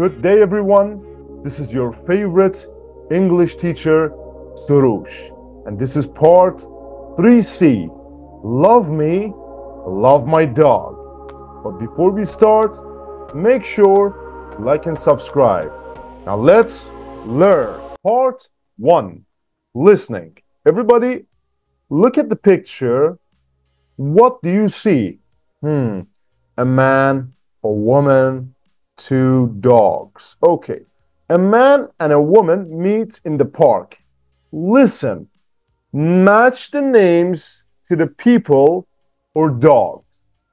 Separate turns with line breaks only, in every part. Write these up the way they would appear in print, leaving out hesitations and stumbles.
Good day, everyone. This is your favorite English teacher, Soroosh. And this is part 3C. Love me, love my dog. But before we start, make sure to like and subscribe. Now let's learn. Part 1. Listening. Everybody, look at the picture. What do you see? A man, a woman, 2 dogs. Okay. A man and a woman meet in the park. Listen. Match the names to the people or dogs.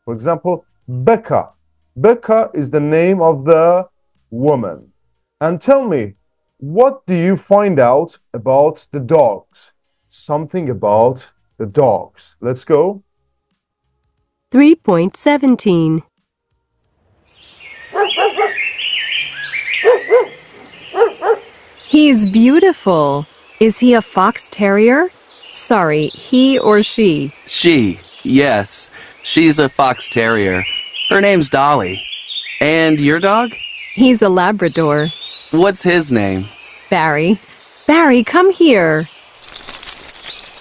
For example, Becca. Becca is the name of the woman. And tell me, what do you find out about the dogs? Something about the dogs. Let's go.
3.17. He's beautiful. Is he a fox terrier? Sorry, he or she?
She, yes. She's a fox terrier. Her name's Dolly. And your dog?
He's a Labrador.
What's his name?
Barry. Barry, come here.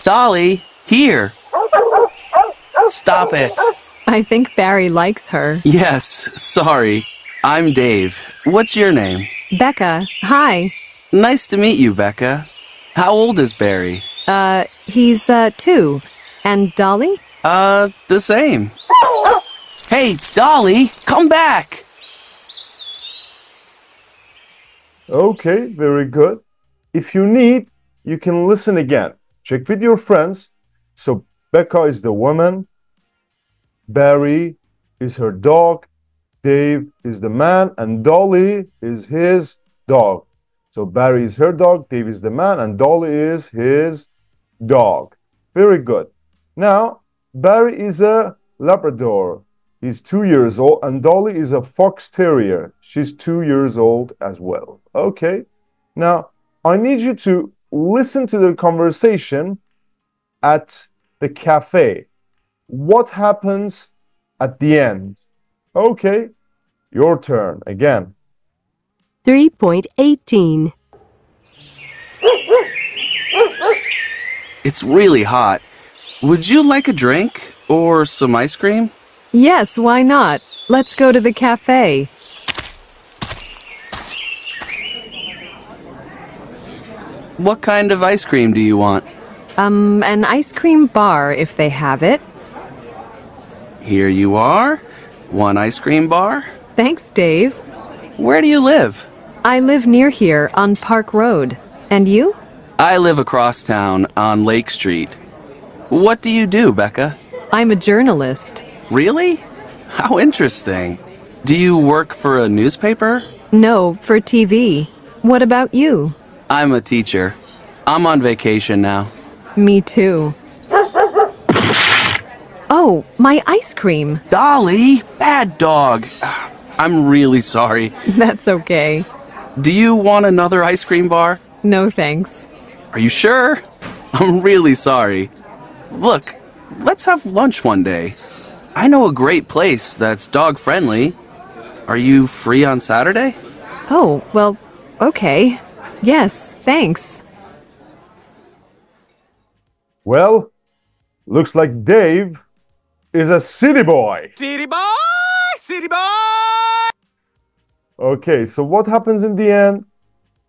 Dolly, here. Stop it.
I think Barry likes her.
Yes, sorry. I'm Dave. What's your name?
Becca, hi.
Nice to meet you, Becca. How old is Barry?
He's 2. And Dolly?
The same. Hey, Dolly, come back!
Okay, very good. If you need, you can listen again. Check with your friends. So Becca is the woman, Barry is her dog, Dave is the man, and Dolly is his dog. So Barry is her dog, Dave is the man, and Dolly is his dog. Very good. Now, Barry is a Labrador. He's 2 years old, and Dolly is a fox terrier. She's 2 years old as well. Okay. Now, I need you to listen to the conversation at the cafe. What happens at the end? Okay. Your turn again.
3.18.
It's really hot. Would you like a drink or some ice cream?
Yes, why not? Let's go to the cafe.
What kind of ice cream do you want?
An ice cream bar if they have it.
Here you are. 1 ice cream bar.
Thanks, Dave.
Where do you live?
I live near here on Park Road. And you?
I live across town on Lake Street. What do you do, Becca?
I'm a journalist.
Really? How interesting. Do you work for a newspaper?
No, for TV. What about you?
I'm a teacher. I'm on vacation now.
Me too. Oh, my ice cream.
Dolly, bad dog. I'm really sorry.
That's okay.
Do you want another ice cream bar?
No thanks.
Are you sure? I'm really sorry. Look, let's have lunch one day. I know a great place that's dog-friendly. Are you free on Saturday?
Oh, well, okay. Yes, thanks.
Well, looks like Dave is a city boy.
City boy! City boy!
Okay, so what happens in the end?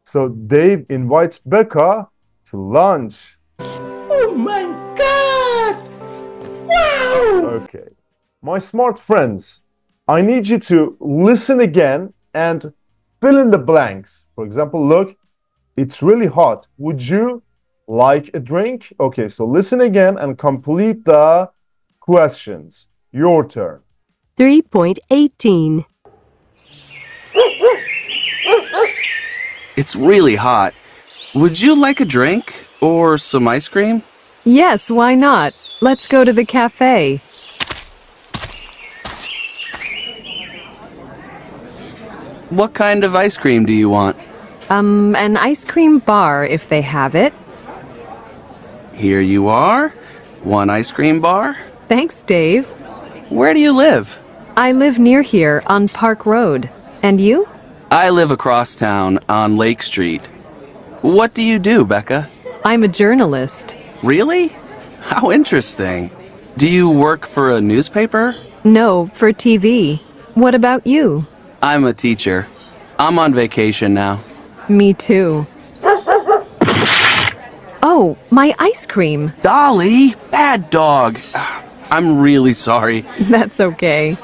So Dave invites Becca to lunch.
Oh my God! Wow!
Okay. My smart friends, I need you to listen again and fill in the blanks. For example, look, it's really hot. Would you like a drink? Okay, so listen again and complete the questions. Your turn.
3.18.
It's really hot. Would you like a drink or some ice cream?
Yes, why not? Let's go to the cafe.
What kind of ice cream do you want?
An ice cream bar if they have it.
Here you are. 1 ice cream bar.
Thanks, Dave.
Where do you live?
I live near here on Park Road. And you?
I live across town on Lake Street. What do you do, Becca?
I'm a journalist.
Really? How interesting. Do you work for a newspaper?
No, for TV. What about you?
I'm a teacher. I'm on vacation now.
Me too. Oh, my ice cream.
Dolly, bad dog. I'm really sorry.
That's okay.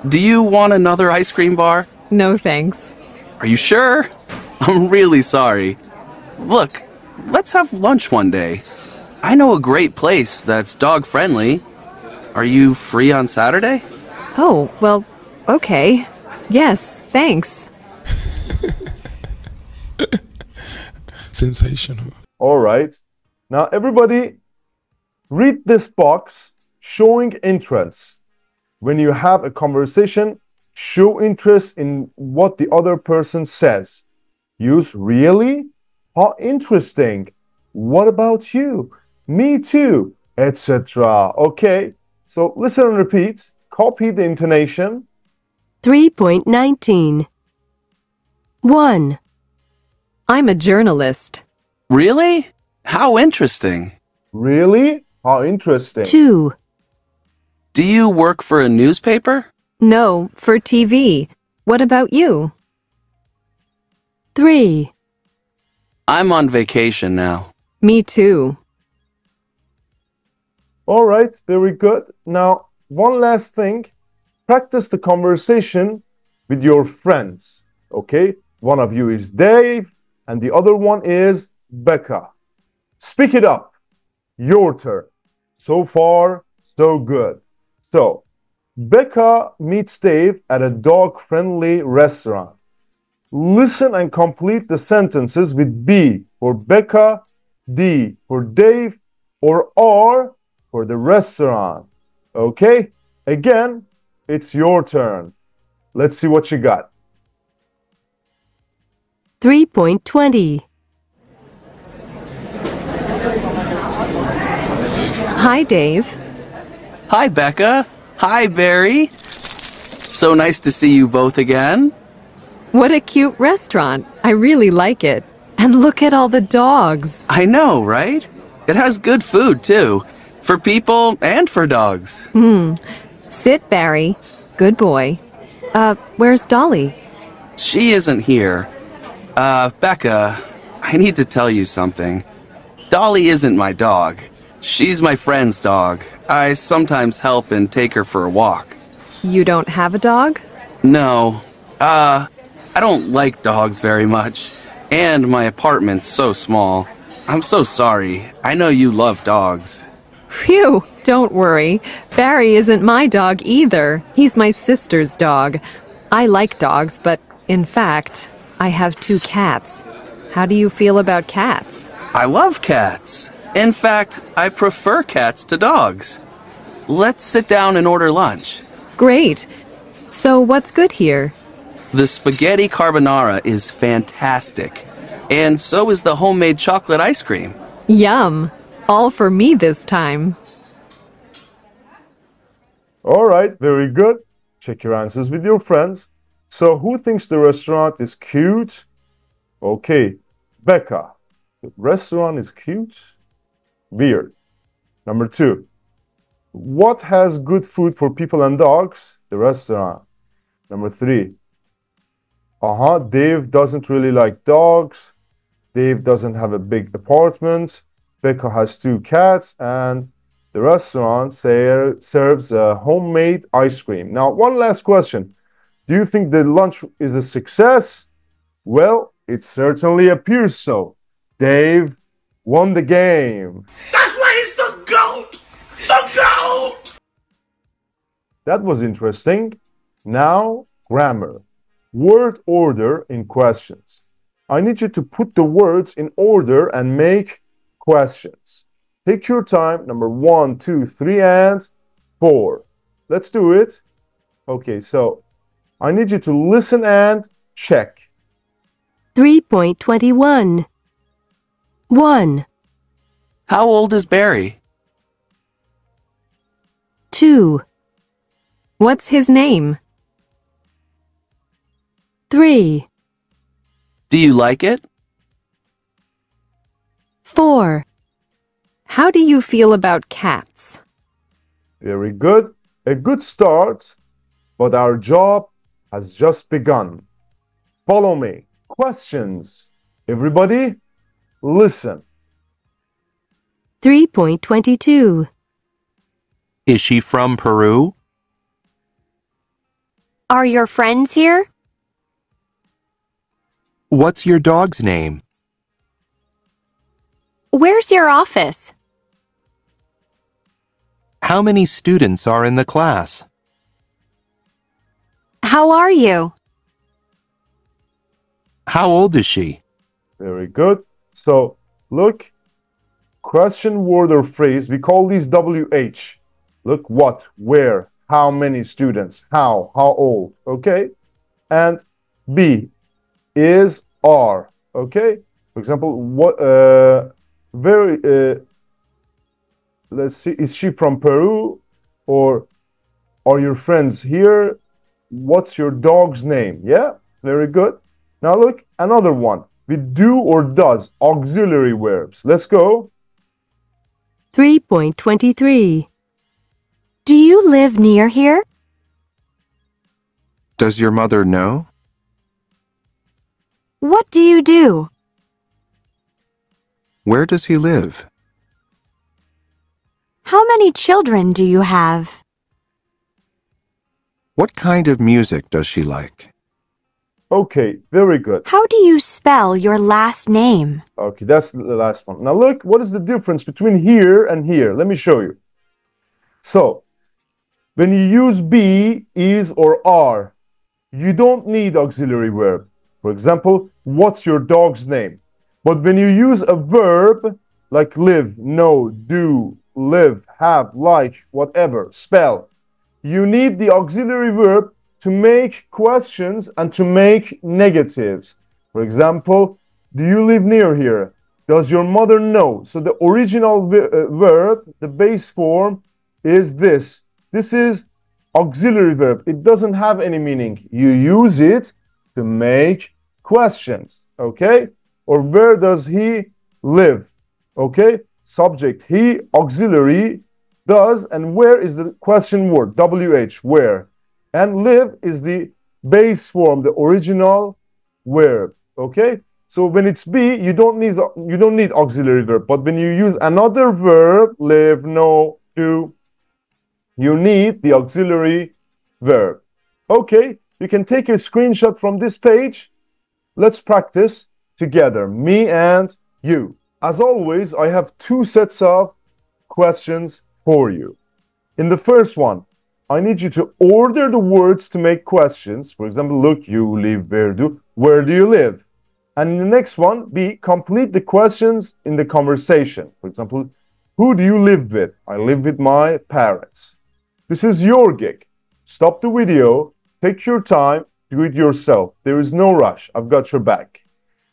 Do you want another ice cream bar?
No thanks.
Are you sure? I'm really sorry. Look, let's have lunch one day. I know a great place that's dog-friendly. Are you free on Saturday?
Oh, well, okay. Yes, thanks.
Sensational.
All right. Now, everybody, read this box showing interest. When you have a conversation, show interest in what the other person says. Use really, how interesting, what about you, me too, etc. Okay, so listen and repeat. Copy the intonation.
3.19. 1,
I'm a journalist.
Really? How interesting.
Really, how interesting.
2,
Do you work for a newspaper?
No, for TV. What about you?
3,
I'm on vacation now.
Me too.
All right, very good. Now, one last thing. Practice the conversation with your friends. Okay, one of you is Dave and the other one is Becca. Speak it up. Your turn. So far, so good. So, Becca meets Dave at a dog-friendly restaurant. Listen and complete the sentences with B for Becca, D for Dave, or R for the restaurant. Okay? Again, it's your turn. Let's see what you got.
3.20.
Hi, Dave.
Hi, Becca. Hi, Barry. So nice to see you both again.
What a cute restaurant. I really like it. And look at all the dogs.
I know, right? It has good food, too. For people and for dogs.
Sit, Barry. Good boy. Where's Dolly?
She isn't here. Becca, I need to tell you something. Dolly isn't my dog. She's my friend's dog. I sometimes help and take her for a walk.
You don't have a dog?
No. I don't like dogs very much. And my apartment's so small. I'm so sorry. I know you love dogs.
Phew, don't worry. Barry isn't my dog either. He's my sister's dog. I like dogs, but in fact, I have 2 cats. How do you feel about cats?
I love cats. In fact, I prefer cats to dogs. Let's sit down and order lunch.
Great. So what's good here?
The spaghetti carbonara is fantastic. And so is the homemade chocolate ice cream.
Yum. All for me this time.
All right, very good. Check your answers with your friends. So, who thinks the restaurant is cute? Okay, Becca. The restaurant is cute? Weird. Number 2. What has good food for people and dogs? The restaurant. Number 3. Dave doesn't really like dogs. Dave doesn't have a big apartment. Becca has 2 cats, and the restaurant serves homemade ice cream. Now, one last question. Do you think the lunch is a success? Well, it certainly appears so. Dave won the game.
That's why he's the GOAT! The GOAT!
That was interesting. Now, grammar. Word order in questions. I need you to put the words in order and make questions. Take your time. Number 1, 2, 3, and 4. Let's do it. Okay, so I need you to listen and check.
3.21. 1,
How old is Barry?
2,
What's his name?
3,
Do you like it?
4.
How do you feel about cats?
Very good. A good start, but our job has just begun. Follow me. Questions. Everybody, listen.
3.22.
Is she from Peru?
Are your friends here?
What's your dog's name?
Where's your office?
How many students are in the class?
How are you?
How old is she?
Very good. So, look, question, word, or phrase, we call these WH. Look, what, where, how many students, how old, okay? And B, is, are, okay? For example, what, let's see, is she from Peru? Or are your friends here? What's your dog's name? Yeah, very good. Now look, another one. With do or does, auxiliary verbs. Let's go.
3.23.
Do you live near here?
Does your mother know?
What do you do?
Where does he live?
How many children do you have?
What kind of music does she like?
Okay, very good.
How do you spell your last name?
Okay, that's the last one. Now look, what is the difference between here and here? Let me show you. So, when you use be, is, or are, you don't need auxiliary verb. For example, what's your dog's name? But when you use a verb like live, know, do, live, have, like, whatever, spell, you need the auxiliary verb to make questions and to make negatives. For example, do you live near here? Does your mother know? So the original verb, the base form, is this. This is auxiliary verb. It doesn't have any meaning. You use it to make questions, okay? Or where does he live? Okay? Subject, he, auxiliary, does, and where is the question word, WH, where. And live is the base form, the original verb, okay? So when it's be, you don't need auxiliary verb, but when you use another verb, live, know, do, you need the auxiliary verb. Okay, you can take a screenshot from this page. Let's practice together, me and you. As always, I have two sets of questions for you. In the first one, I need you to order the words to make questions. For example, look, you live, where do you live? And in the next one, B, complete the questions in the conversation. For example, who do you live with? I live with my parents. This is your gig. Stop the video, take your time, do it yourself. There is no rush. I've got your back.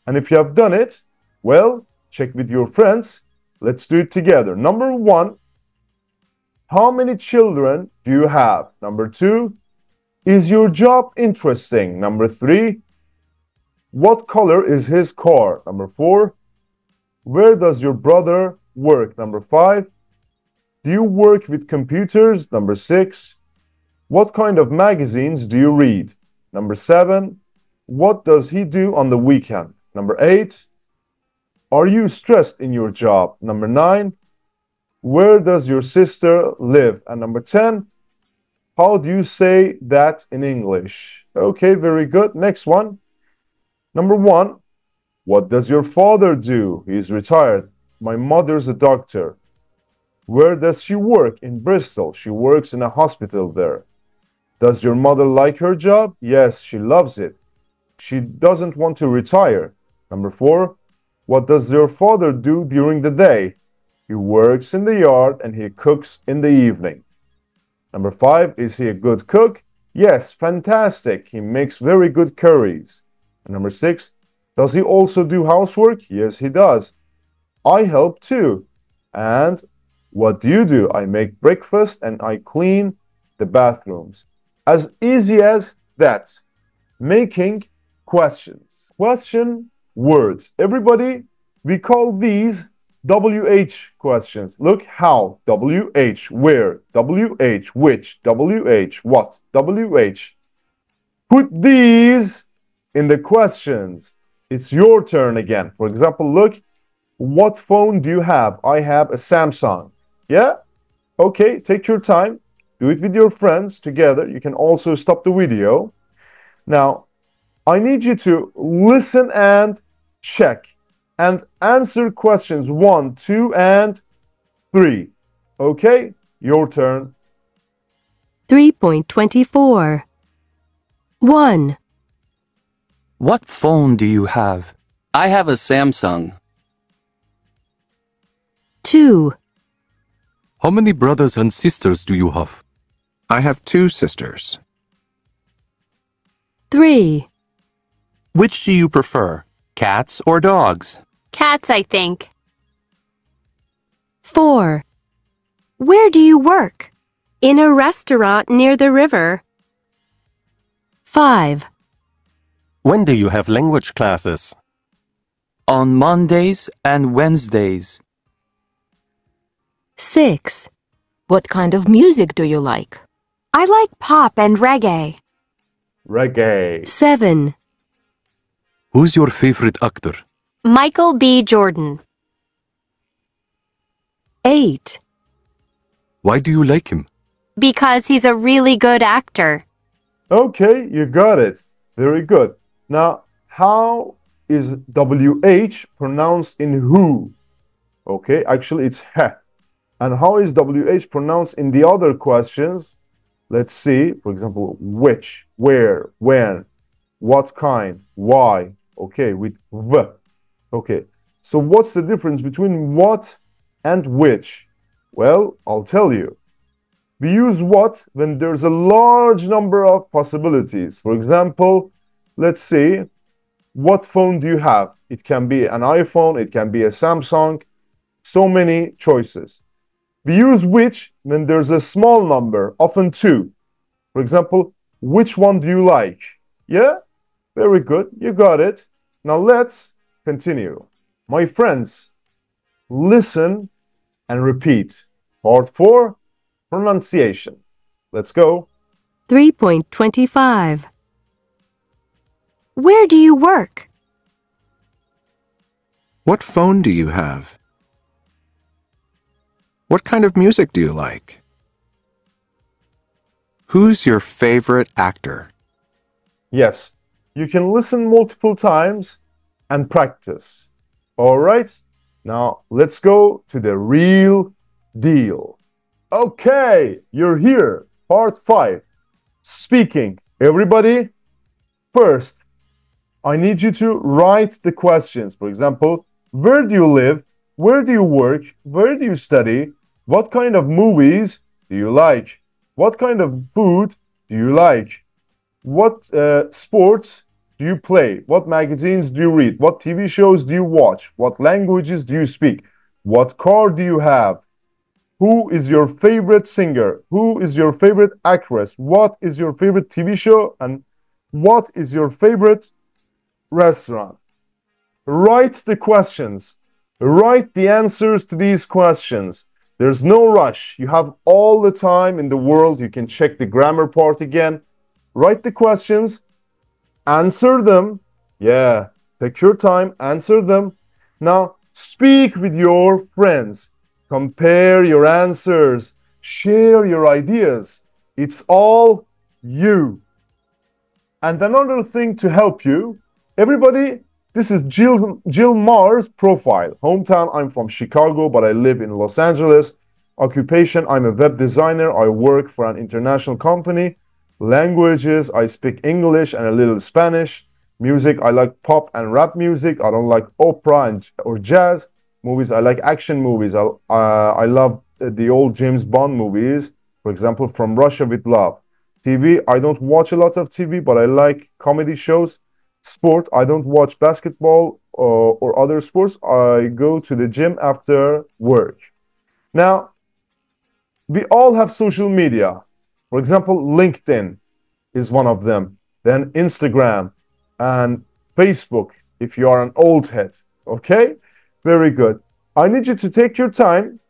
And if you have done it, well, check with your friends. Let's do it together. Number one, how many children do you have? Number two, is your job interesting? Number three, what color is his car? Number four, where does your brother work? Number five, do you work with computers? Number six, what kind of magazines do you read? Number seven, what does he do on the weekend? Number eight, are you stressed in your job? Number nine, where does your sister live? And number 10, how do you say that in English? Okay, very good. Next one. Number one, what does your father do? He's retired. My mother's a doctor. Where does she work? In Bristol. She works in a hospital there. Does your mother like her job? Yes, she loves it. She doesn't want to retire. Number four, what does your father do during the day? He works in the yard and he cooks in the evening. Number five, is he a good cook? Yes, fantastic. He makes very good curries. And number six, does he also do housework? Yes, he does. I help too. And what do you do? I make breakfast and I clean the bathrooms. As easy as that. Making questions. question words. Everybody, we call these WH questions. Look how, WH, where, WH, which, WH, what, WH. Put these in the questions. It's your turn again. For example, look, what phone do you have? I have a Samsung. Yeah? Okay, take your time. Do it with your friends together. You can also stop the video. Now, I need you to listen and check and answer questions 1, 2, and 3. Okay, your turn.
3.24. 1,
What phone do you have?
I have a Samsung.
2,
How many brothers and sisters do you have?
I have 2 sisters.
3,
Which do you prefer, cats or dogs?
Cats, I think.
4,
Where do you work?
in a restaurant near the river. 5,
When do you have language classes? On Mondays and Wednesdays.
6,
What kind of music do you like?
I like pop and reggae.
Reggae.
7,
Who's your favorite actor?
Michael B. Jordan.
8,
Why do you like him?
Because he's a really good actor.
Okay, you got it. Very good. Now, how is WH pronounced in who? Okay, actually it's he. And how is WH pronounced in the other questions? Let's see, for example, which, where, when, what kind, why. Okay, with v. Okay, so what's the difference between what and which? Well, I'll tell you. We use what when there's a large number of possibilities. For example, let's see, what phone do you have? It can be an iPhone, it can be a Samsung, so many choices. We use which when there's a small number, often 2. For example, which one do you like? Yeah? Very good, you got it. Now let's continue. My friends, listen and repeat. Part 4, pronunciation. Let's go.
3.25.
Where do you work?
What phone do you have? What kind of music do you like? Who's your favorite actor?
Yes, you can listen multiple times and practice. All right, now let's go to the real deal. Okay, you're here. Part 5. Speaking. Everybody, first, I need you to write the questions. For example, where do you live? Where do you work? Where do you study? What kind of movies do you like? What kind of food do you like? What sports do you play? What magazines do you read? What TV shows do you watch? What languages do you speak? What car do you have? Who is your favorite singer? Who is your favorite actress? What is your favorite TV show? And what is your favorite restaurant? Write the questions. Write the answers to these questions. There's no rush. You have all the time in the world. You can check the grammar part again. Write the questions. Answer them. Yeah, take your time. Answer them. Now, speak with your friends. Compare your answers. Share your ideas. It's all you. And another thing to help you, everybody, this is Jill Marr's profile. Hometown, I'm from Chicago, but I live in Los Angeles. Occupation, I'm a web designer. I work for an international company. Languages, I speak English and a little Spanish. Music, I like pop and rap music. I don't like opera or jazz. Movies, I like action movies. I love the old James Bond movies. For example, From Russia with Love. TV, I don't watch a lot of TV, but I like comedy shows. Sport, I don't watch basketball or other sports. I go to the gym after work. Now, we all have social media. For example, LinkedIn is one of them. Then Instagram and Facebook if you are an old head. Okay? Very good. I need you to take your time,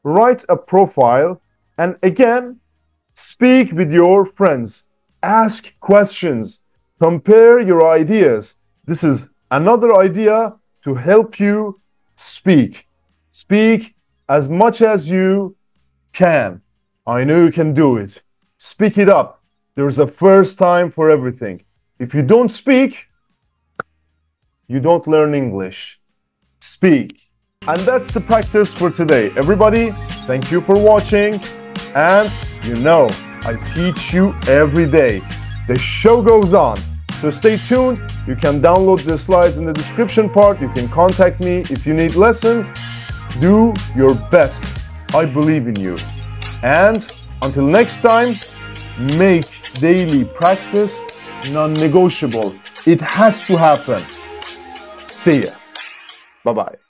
write a profile, and again, speak with your friends. Ask questions. Compare your ideas. This is another idea to help you speak. Speak as much as you can. I know you can do it. Speak it up. There's a first time for everything. If you don't speak, you don't learn English. Speak. And that's the practice for today. Everybody, thank you for watching. And you know, I teach you every day. The show goes on. So stay tuned. You can download the slides in the description part. You can contact me if you need lessons. Do your best. I believe in you. And until next time, make daily practice non-negotiable. It has to happen. See ya. Bye-bye.